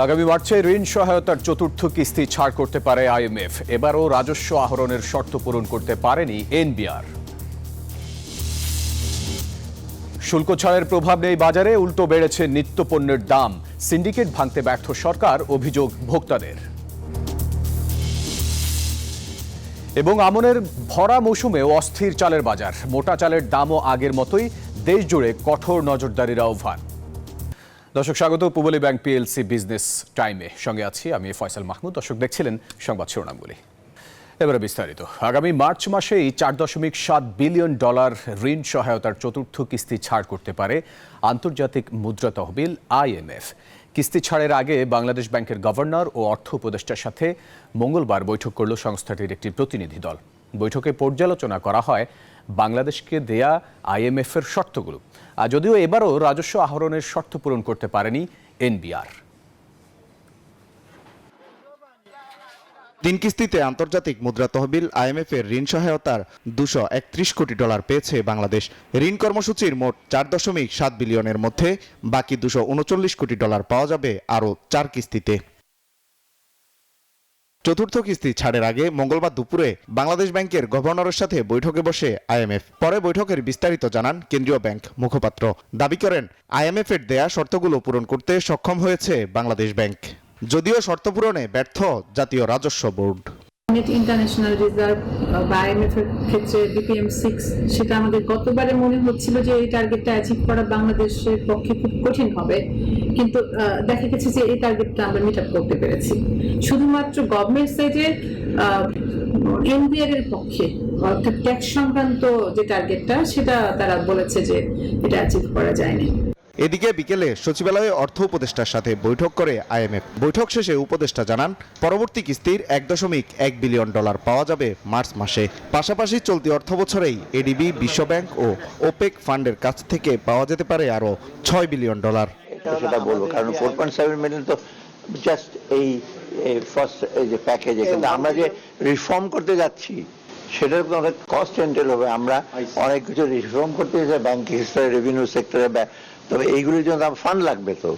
আগামী মার্চে ঋণ সহায়তার চতুর্থ কিস্তি ছাড় করতে পারে আইএমএফ। এবারও রাজস্ব আহরণের শর্ত পূরণ করতে পারেনি এনবিআর। শুল্ক ছাড়ের প্রভাব নেই বাজারে, উল্টো বেড়েছে নিত্যপণ্যের দাম। সিন্ডিকেট ভাঙতে ব্যর্থ সরকার, অভিযোগ ভোক্তাদের। এবং আমনের ভরা মৌসুমেও অস্থির চালের বাজার। মোটা চালের দামও আগের মতোই, দেশ জুড়ে কঠোর নজরদারির আহ্বান। দর্শক স্বাগত পূবালী ব্যাংক পিএলসি বিজনেস টাইমে, সঙ্গে আছি আমি ফয়সাল মাহমুদ। দর্শক দেখছিলেন সংবাদ শিরোনামগুলি, এবারে বিস্তারিত। আগামী মার্চ মাসেই $4.7 বিলিয়ন ঋণ সহায়তার চতুর্থ কিস্তি ছাড় করতে পারে আন্তর্জাতিক মুদ্রা তহবিল আইএমএফ। কিস্তি ছাড়ের আগে বাংলাদেশ ব্যাংকের গভর্নর ও অর্থ উপদেষ্টার সাথে মঙ্গলবার বৈঠক করল সংস্থাটির একটি প্রতিনিধি দল। বৈঠকে পর্যালোচনা করা হয় বাংলাদেশকে দেয়া আইএমএফের শর্তগুলো। যদিও এবারও রাজস্ব আহরণের শর্ত পূরণ করতে পারেনি এনবিআর। 3 কিস্তিতে আন্তর্জাতিক মুদ্রা তহবিল আইএমএফ এর ঋণ সহায়তার $231 কোটি পেয়েছে বাংলাদেশ। ঋণ কর্মসূচির মোট $4.7 বিলিয়নের মধ্যে বাকি $239 কোটি পাওয়া যাবে আরও 4 কিস্তিতে। চতুর্থ কিস্তি ছাড়ের আগে মঙ্গলবার দুপুরে বাংলাদেশ ব্যাংকের গভর্নরের সাথে বৈঠকে বসে আইএমএফ। পরে বৈঠকের বিস্তারিত জানান কেন্দ্রীয় ব্যাংক মুখপাত্র। দাবি করেন আইএমএফ এর দেয়া শর্তগুলো পূরণ করতে সক্ষম হয়েছে বাংলাদেশ ব্যাংক, যদিও শর্ত পূরণে ব্যর্থ জাতীয় রাজস্ব বোর্ড। ইন্টারন্যাশনাল রিজার্ভ বা আইএমএফ এর ক্ষেত্রে BPM6 সেটা আমাদের গতবারে মনে হচ্ছিল যে এই টার্গেটটা অ্যাচিভ করা বাংলাদেশের পক্ষে খুব কঠিন হবে, কিন্তু দেখা গেছে যে এই টার্গেটটা আমরা মিট আপ করতে পেরেছি। শুধুমাত্র গভর্নমেন্ট সাইডে এনবিআর এর পক্ষে অর্থাৎ ট্যাক্স সংক্রান্ত যে টার্গেটটা সেটা তারা বলেছে যে এটা অ্যাচিভ করা যায়নি। এদিকে বিকেলে সচিবালয়ে অর্থ উপদেষ্টার সাথে বৈঠক করে আইএমএফ। বৈঠক শেষে উপদেষ্টা জানান পরবর্তী কিস্তির $1.1 বিলিয়ন পাওয়া যাবে মার্চ মাসে। পাশাপাশি চলতি অর্থবছরেই এডিবি, বিশ্বব্যাংক ও ওপেক ফান্ডের কাছ থেকে পাওয়া যেতে পারে আরও $6 বিলিয়ন। সেটা বলবো কারণ 4.7 মিলিয়ন তো জাস্ট এই ফার্স্ট এই যে প্যাকেজে, কিন্তু আমরা যে রিফর্ম করতে যাচ্ছি সেটার অনেক কস্ট এন্টেল হবে। আমরা অনেক কিছু রিফর্ম করতে যাচ্ছি ব্যাংকিং সেক্টরে, রেভিনিউ সেক্টরে, তবে এইগুলির জন্য ফান্ড লাগবে, তো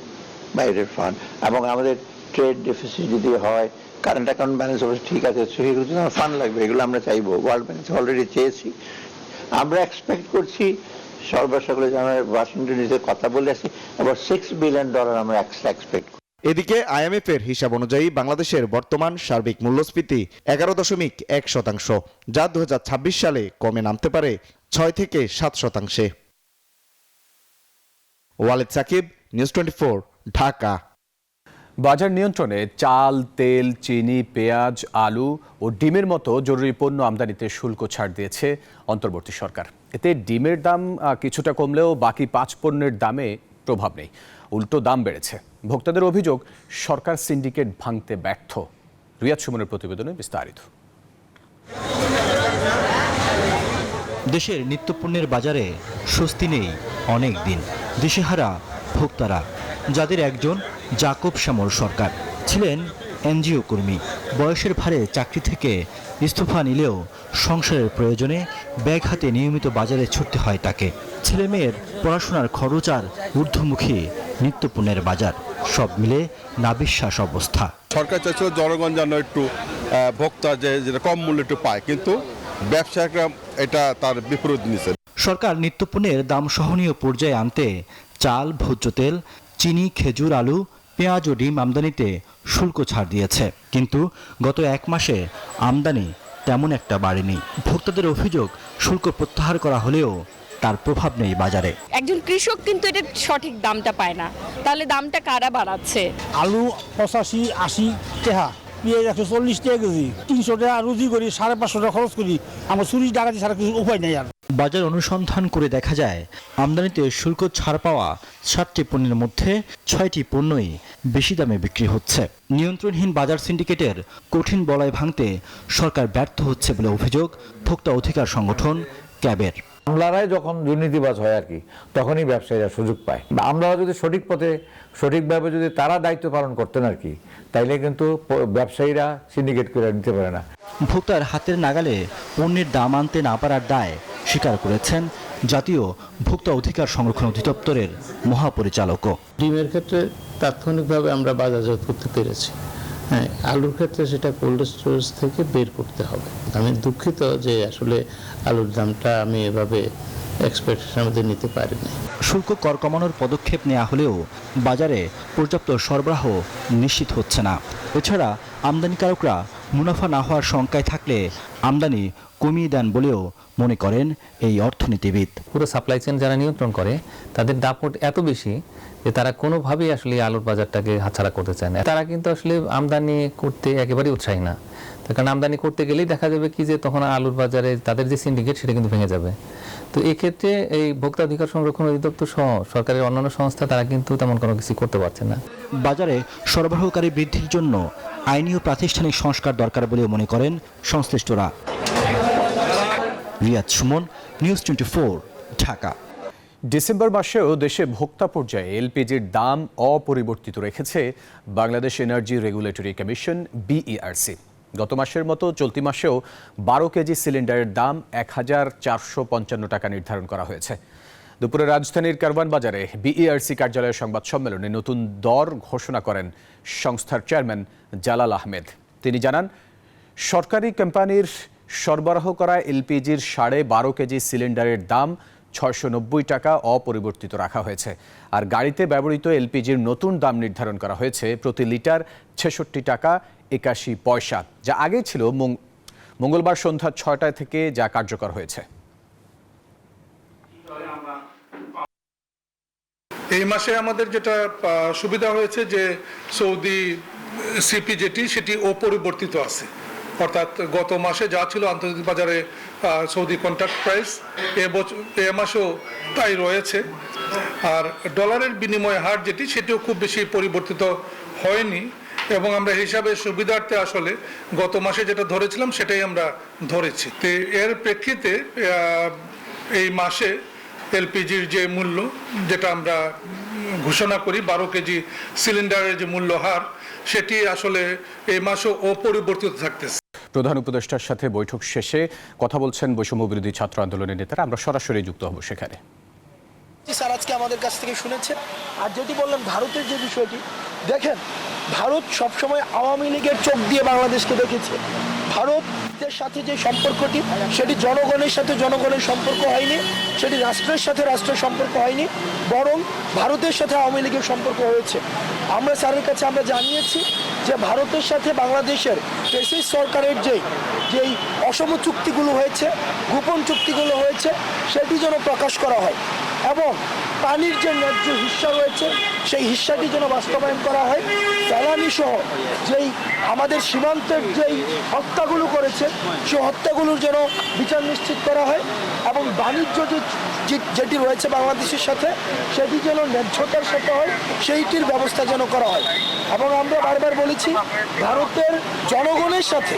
বাইরের ফান্ড, এবং আমাদের ট্রেড ডেফিসিট যদি হয়, কারেন্ট অ্যাকাউন্ট ব্যালেন্স অবশ্যই ঠিক আছে, সেগুলোর জন্য ফান্ড লাগবে। এগুলো আমরা চাইবো, ওয়ার্ল্ড ব্যাংক অলরেডি চেয়েছি। আমরা এক্সপেক্ট করছি সর্বসকলে আমরা ওয়াশিংটন ডিসিতে কথা বলে আসছি, আবার $6 বিলিয়ন আমরা এক্সপেক্ট। এদিকে আইএমএফ এর হিসাব অনুযায়ী বাংলাদেশের বর্তমান সার্বিক মূল্যস্ফীতি 11.1%, যা 2026 সালে কমে নামতে পারে 6 থেকে 7%। ওয়ালেদ সাকিব, নিউজ 24, ঢাকা। বাজার নিয়ন্ত্রণে চাল, তেল, চিনি, পেঁয়াজ, আলু ও ডিমের মতো জরুরি পণ্য আমদানিতে শুল্ক ছাড় দিয়েছে অন্তর্বর্তী সরকার। এতে ডিমের দাম কিছুটা কমলেও বাকি 5 পণ্যের দামে প্রভাব নেই, উল্টো দাম বেড়েছে। ভোক্তাদের অভিযোগ সরকার সিন্ডিকেট ভাঙতে ব্যর্থ। রিয়াদ সুমনের প্রতিবেদনে বিস্তারিত। দেশের নিত্যপণ্যের বাজারে স্বস্তি নেই অনেক দিন। দিশেহারা ভোক্তারা, যাদের একজন জাকব শ্যামল সরকার। ছিলেন এনজিও কর্মী, বয়সের ভারে চাকরি থেকে ইস্তফা নিলেও সংসারের প্রয়োজনে ব্যাগ হাতে নিয়মিত বাজারে ছুটতে হয় তাকে। ছেলে মেয়ের পড়াশোনার খরচ আর ঊর্ধ্বমুখী নিত্যপণ্যের বাজার, সব মিলে নাবিশ্বাস অবস্থা। সরকার চাইছিল জনগণ যেন একটু ভোক্তা যেটা কম মূল্যে একটু পায়, কিন্তু ব্যবসায়িকরা এটা তার বিপরীত নিচ্ছে। সরকার নিত্যপণ্যের দাম সহনীয় পর্যায়ে আনতে চাল, ভোজ্য তেল, চিনি, খেজুর, আলু, পেঁয়াজ ও ডিম আমদানিতে শুল্ক ছাড় দিয়েছে, কিন্তু গত 1 মাসে আমদানি তেমন একটা বাড়েনি। ভোক্তাদের অভিযোগ শুল্ক প্রত্যাহার করা হলেও তার প্রভাব নেই বাজারে। একজন কৃষক কিন্তু এটার সঠিক দামটা পায় না, তাহলে দামটা কারা বাড়াচ্ছে? আলু 85-80 টাকা, পেঁয়াজ 140 টাকা কেজি, 300 টাকা রুজি করি, 550 টাকা খরচ করি, আমার 40 টাকা দিয়ে সারা কিছু উপায় নেই। আর বাজার অনুসন্ধান করে দেখা যায় আমদানিতে শুল্ক ছাড় পাওয়া 7টি পণ্যের মধ্যে 6টি পণ্যই বেশি দামে বিক্রি হচ্ছে। নিয়ন্ত্রণহীন বাজার সিন্ডিকেটের কঠিন বলয় ভাঙতে সরকার ব্যর্থ হচ্ছে বলে অভিযোগ ভোক্তা অধিকার সংগঠন ক্যাবের। আমলারাই যখন দুর্নীতিবাজ হয় আর কি, তখনই ব্যবসায়ীরা সুযোগ পায়। আমলারা যদি সঠিক পথে সঠিকভাবে যদি তারা দায়িত্ব পালন করতেন আর কি, তাইলে কিন্তু ব্যবসায়ীরা সিন্ডিকেট করে নিতে পারে না। ভোক্তার হাতের নাগালে পণ্যের দাম আনতে না পারার দায় স্বীকার করেছেন জাতীয় ভোক্তা অধিকার সংরক্ষণ অধিদপ্তরের মহাপরিচালকও। ডিমের ক্ষেত্রে তাৎক্ষণিকভাবে আমরা বাজারজাত করতে পেরেছি। হ্যাঁ, আলুর ক্ষেত্রে সেটা কোল্ড স্টোরেজ থেকে বের করতে হবে। আমি দুঃখিত যে আসলে আলুর দামটা আমি এভাবে এক্সপেকটেশনের মধ্যে নিতে পারিনি। শুল্ক কর কমানোর পদক্ষেপ নেওয়া হলেও বাজারে পর্যাপ্ত সরবরাহ নিশ্চিত হচ্ছে না। এছাড়া আমদানিকারকরা মুনাফা না হওয়ার শঙ্কায় থাকলে আমদানি কমিয়ে দেন বলেও মনে করেন এই অর্থনীতিবিদ। পুরো সাপ্লাই চেইন যারা নিয়ন্ত্রণ করে তাদের দাপট এত বেশি যে তারা কোনোভাবেই আসলে আলুর বাজারটাকে হাতছাড়া করতে চায় না। তারা কিন্তু আসলে আমদানি করতে একেবারেই উৎসাহী না, তার কারণ আমদানি করতে গেলেই দেখা যাবে কি যে তখন আলুর বাজারে তাদের যে সিন্ডিকেট সেটা কিন্তু ভেঙে যাবে। তো এই ক্ষেত্রে এই ভোক্তা অধিকার সংরক্ষণ অধিদপ্তর সহ সরকারের অন্যান্য সংস্থা তারা কিন্তু তেমন কোনো কিছু করতে পারছে না। বাজারে সরবরাহকারী বৃদ্ধির জন্য আইনি ও প্রাতিষ্ঠানিক সংস্কার দরকার বলেও মনে করেন সংশ্লিষ্টরা। রিয়াদ সুমন, নিউজ 24, ঢাকা। ডিসেম্বর মাসেও দেশে ভোক্তা পর্যায়ে এলপিজির দাম অপরিবর্তিত রেখেছে Bangladesh energy regulatory commission BERC। গত মাসের মতো চলতি মাসেও 12 কেজি সিলিন্ডারের দাম 1455 টাকা নির্ধারণ করা হয়েছে। দুপুরে রাজধানীর কারওয়ান বাজারে BERC কার্যালয়ের সংবাদ সম্মেলনে নতুন দর ঘোষণা করেন সংস্থার চেয়ারম্যান জালাল আহমেদ। তিনি জানান, সরকারি কোম্পানির সরবরাহ করা এলপিজির 12.5 কেজি সিলিন্ডারের দাম 690 টাকা অপরিবর্তিত রাখা হয়েছে। আর গাড়িতে ব্যবহৃত এলপিজির নতুন দাম নির্ধারণ করা হয়েছে প্রতি লিটার 66 টাকা 81 পয়সা, যা আগে ছিল মঙ্গলবার সন্ধ্যা 6টায় থেকে যা কার্যকর হয়েছে। এই মাসে আমাদের যেটা সুবিধা হয়েছে যে সৌদি সিপি যেটি সেটি অপরিবর্তিত আছে, অর্থাৎ গত মাসে যা ছিল আন্তর্জাতিক বাজারে সৌদি কন্ট্রাক্ট প্রাইস এ মাসেও তাই রয়েছে। আর ডলারের বিনিময় হার যেটি সেটিও খুব বেশি পরিবর্তিত হয়নি, এবং আমরা হিসাবে সুবিধার্থে আসলে গত মাসে যেটা ধরেছিলাম সেটাই আমরা ধরেছি। তো এর প্রেক্ষিতে এই মাসে এলপিজির যে মূল্য যেটা আমরা ঘোষণা করি 12 কেজি সিলিন্ডারের যে মূল্য হার সেটি আসলে এই মাসেও অপরিবর্তিত থাকতেছে। প্রধান উপদেষ্টার সাথে বৈঠক শেষে কথা বলছেন বৈষম্য বিরোধী ছাত্র আন্দোলনের নেতারা। আমরা সরাসরি যুক্ত হব সেখানে। স্যার আজকে আমাদের কাছ থেকে শুনেছে। আর যেটি বললেন ভারতের যে বিষয়টি, দেখেন ভারত সবসময় আওয়ামী লীগের চোখ দিয়ে বাংলাদেশকে দেখেছে। ভারতের সাথে যে সম্পর্কটি সেটি জনগণের সাথে জনগণের সম্পর্ক হয়নি, সেটি রাষ্ট্রের সাথে রাষ্ট্রের সম্পর্ক হয়নি, বরং ভারতের সাথে আওয়ামী লীগের সম্পর্ক হয়েছে। আমরা স্যারের কাছে আমরা জানিয়েছি যে ভারতের সাথে বাংলাদেশের ফ্যাসিস্ট সরকারের যেই অসম চুক্তিগুলো হয়েছে, গোপন চুক্তিগুলো হয়েছে, সেটি যেন প্রকাশ করা হয় এবং পানির যে ন্যায্য হিস্সা রয়েছে সেই হিস্সাটি যেন বাস্তবায়ন করা হয়। জ্বালানি সহ যেই আমাদের সীমান্তের যেই হত্যাগুলো করেছে সেই হত্যাগুলোর যেন বিচার নিশ্চিত করা হয় এবং বাণিজ্য যেটি রয়েছে বাংলাদেশের সাথে সেটি যেন ন্যায্যতার সাথে হয়, সেইটির ব্যবস্থা যেন করা হয়। এবং আমরা বারবার বলেছি ভারতের জনগণের সাথে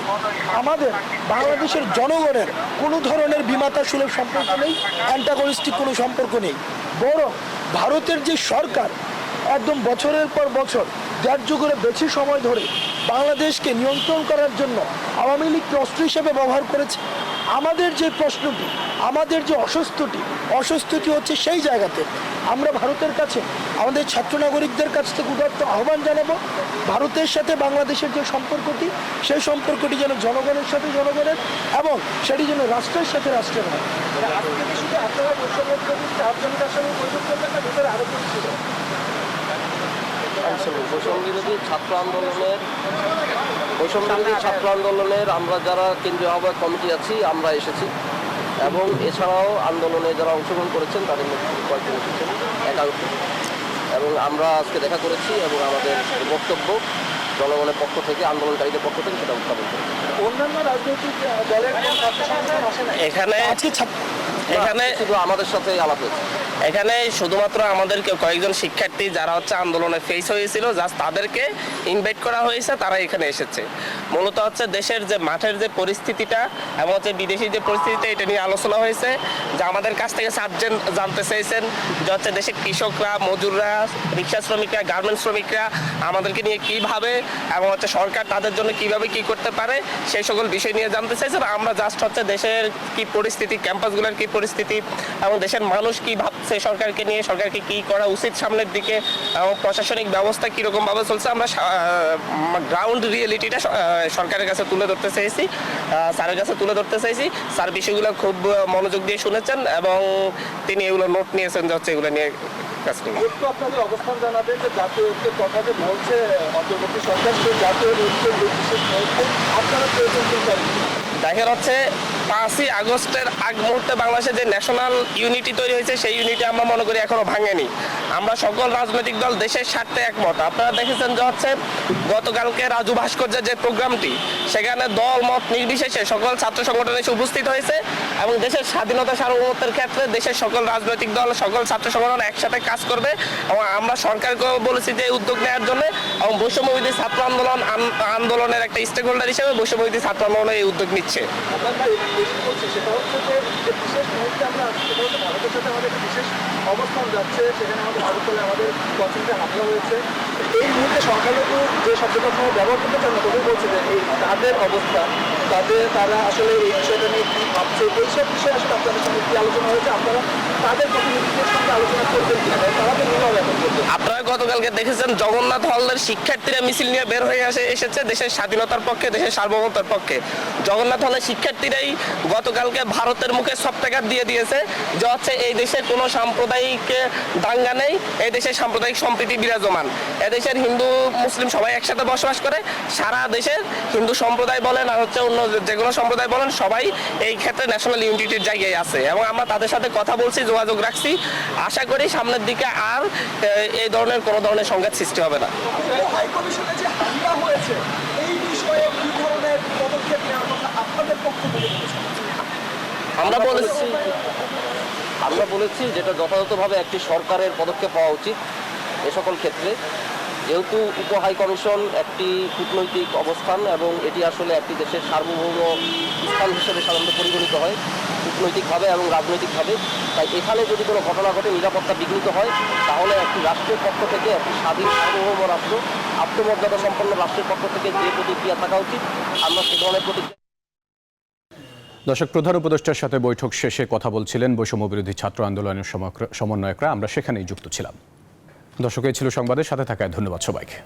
আমাদের বাংলাদেশের জনগণের কোনো ধরনের বিমাতা সুলভ সম্পর্ক নেই, অ্যান্টাগনিস্টিক কোনো সম্পর্ক নেই, বরং ভারতের যে সরকার একদম বছরের পর বছর 1.5 যুগের বেশি সময় ধরে বাংলাদেশকে নিয়ন্ত্রণ করার জন্য আওয়ামী লীগকে অস্ত্র হিসেবে ব্যবহার করেছে। আমাদের যে প্রশ্নটি, আমাদের যে অস্বস্তিটি হচ্ছে সেই জায়গাতে আমরা ভারতের কাছে আমাদের ছাত্র নাগরিকদের কাছ থেকে উদাত্ত আহ্বান জানাবো, ভারতের সাথে বাংলাদেশের যে সম্পর্কটি সেই সম্পর্কটি যেন জনগণের সাথে জনগণের এবং সেটি যেন রাষ্ট্রের সাথে রাষ্ট্রের হয়। শুধু আপনারা চারজনের সঙ্গে বৈঠক করবেন না, ভেতরে আরো কিছু ছিল। বৈষম্যবিরোধী ছাত্র আন্দোলনের আমরা যারা কেন্দ্রীয় আহ্বায়ক কমিটি আছি আমরা এসেছি, এবং এছাড়াও আন্দোলনে যারা অংশগ্রহণ করেছেন তাদের মধ্যে কয়েকজন এসেছেন একাংশ, এবং আমরা আজকে দেখা করেছি এবং আমাদের বক্তব্য জনগণের পক্ষ থেকে, আন্দোলনকারীদের পক্ষ থেকে সেটা উত্থাপন করেছি। অন্যান্য রাজনৈতিক দলের এখানে শুধু আমাদের সাথে আলাপ হয়েছে। এখানে শুধুমাত্র আমাদের কয়েকজন শিক্ষার্থী যারা হচ্ছে আন্দোলনে ফেস হয়েছিল, জাস্ট তাদেরকে ইনভাইট করা হয়েছে, তারা এখানে এসেছে। মূলত হচ্ছে দেশের যে মাঠের যে পরিস্থিতিটা এবং হচ্ছে বিদেশি যে পরিস্থিতিটা, এটা নিয়ে আলোচনা হয়েছে। যে আমাদের কাছ থেকে সার্জেন্ট জানতে চেয়েছেন যে হচ্ছে দেশের কৃষকরা, মজুররা, রিক্সা শ্রমিকরা, গার্মেন্টস শ্রমিকরা আমাদেরকে নিয়ে কিভাবে এবং হচ্ছে সরকার তাদের জন্য কিভাবে কি করতে পারে সেই সকল বিষয় নিয়ে জানতে চাইছেন। আমরা জাস্ট হচ্ছে দেশের কি পরিস্থিতি, ক্যাম্পাসগুলোর কি পরিস্থিতি এবং দেশের মানুষ কি ভাবছে সরকারকে নিয়ে, সরকারকে কি করা উচিত সামনের দিকে এবং প্রশাসনিক ব্যবস্থা কীরকম ভাবে চলছে, আমরা গ্রাউন্ড রিয়েলিটিটা সরকারের কাছে তুলে ধরতে চাইছি, স্যারের কাছে তুলে ধরতে চাইছি। স্যার বিষয়গুলো খুব মনোযোগ দিয়ে শুনেছেন এবং তিনি এগুলো নোট নিয়েছেন যে হচ্ছে এগুলো নিয়ে কাজ করবেন। একটু আপনাদের অবস্থান জানাবেন যে জাতীয় ঐক্যের কথা যে বলছে অন্তর্বর্তী সরকার, সেই জাতীয় ঐক্যের বিশেষ আপনারা প্রয়োজন দেখেন হচ্ছে 5ই আগস্টের আগ মুহূর্তে বাংলাদেশে যে ন্যাশনাল ইউনিটি তৈরি হয়েছে, সেই ইউনিটি আমরা মনে করি এখনো ভাঙেনি। আমরা সকল রাজনৈতিক দল দেশের স্বার্থে একমত। আপনারা দেখেছেন যে হচ্ছে গতকালকে রাজু ভাস্কর্যের যে প্রোগ্রামটি, সেখানে দল মত নির্বিশেষে সকল ছাত্র সংগঠন এসে উপস্থিত হয়েছে এবং দেশের স্বাধীনতা সার্বভৌমত্বের ক্ষেত্রে দেশের সকল রাজনৈতিক দল, সকল ছাত্র সংগঠন একসাথে কাজ করবে এবং আমরা সরকারকেও বলেছি যে উদ্যোগ নেওয়ার জন্য এবং বৈষম্যবিরোধী ছাত্র আন্দোলনের একটা স্টেক হোল্ডার হিসেবে বৈষম্যবিরোধী ছাত্র আন্দোলন এই উদ্যোগ নিচ্ছে। সেটা হচ্ছে যে বিশেষ মুহূর্তে আমরা সেটা হচ্ছে ভারতের সাথে আমাদের বিশেষ অবস্থান যাচ্ছে, সেখানে আমাদের ভারতলে আমাদের কনসেন্ট্রে হামলা হয়েছে। এই মুহূর্তে সংখ্যালঘু যে শব্দটা আপনারা ব্যবহার করতে চান না, তবু বলছে যে এই তাদের অবস্থা, তারা আসলে এই বিষয়টা নিয়ে কী ভাবছে, এইসব বিষয়ে আসলে আপনাদের সঙ্গে কী আলোচনা হয়েছে, আপনারা তাদের প্রতিনিধিদের সঙ্গে আলোচনা করবেন কিনা, তারা তো নির্ভর এখন করবে। আপনারা গতকালকে দেখেছেন জগন্নাথ হলের শিক্ষার্থীরা মিছিল নিয়ে বের হয়ে এসেছে দেশের স্বাধীনতার পক্ষে, দেশের সার্বভৌমত্বের পক্ষে। জগন্নাথ হলের শিক্ষার্থীরাই গতকালকে ভারতের মুখে সফটওয়্যার দিয়ে দিয়েছে যে হচ্ছে এই দেশে কোনো সাম্প্রদায়িক দাঙ্গা নেই, এই দেশে সাম্প্রদায়িক সম্প্রীতি বিরাজমান, এদেশের হিন্দু মুসলিম সবাই একসাথে বসবাস করে। সারা দেশের হিন্দু সম্প্রদায় বলেন আর হচ্ছে অন্য যে কোনো সম্প্রদায় বলেন, সবাই এই ক্ষেত্রে ন্যাশনাল ইউনিটির জায়গায় আছে এবং আমরা তাদের সাথে কথা বলছি, যোগাযোগ রাখছি। আশা করি সামনের দিকে আর এই ধরনের কোনো ধরনের সংঘাত সৃষ্টি হবে না। হাইকমিশনে যে হামলা হয়েছে, এই বিষয়ে কি ধরনের পদক্ষেপ নেওয়ার কথা আপনাদের পক্ষ থেকে আমরা বলেছি যেটা যথাযথভাবে একটি সরকারের পদক্ষেপ হওয়া উচিত এ সকল ক্ষেত্রে, যেহেতু উপ হাই কমিশন একটি কূটনৈতিক অবস্থান এবং এটি আসলে একটি দেশের সার্বভৌম স্থান হিসেবে সাধারণত পরিগণিত হয় কূটনৈতিকভাবে এবং রাজনৈতিকভাবে। তাই এখানে যদি কোনো ঘটনা ঘটে, নিরাপত্তা বিঘ্নিত হয়, তাহলে একটি রাষ্ট্রের পক্ষ থেকে, একটি স্বাধীন সার্বভৌম রাষ্ট্র, আত্মমর্যাদা সম্পন্ন রাষ্ট্রের পক্ষ থেকে যে প্রতিক্রিয়া থাকা উচিত, আমরা সে ধরনের প্রতিক্রিয়া। দর্শক, প্রধান উপদেষ্টার সাথে বৈঠক শেষে কথা বলছিলেন বৈষম্য বিরোধী ছাত্র আন্দোলনের সমন্বয়করা। আমরা সেখানেই যুক্ত ছিলাম। দর্শক, এই ছিল সংবাদের সাথে থাকায় ধন্যবাদ সবাইকে।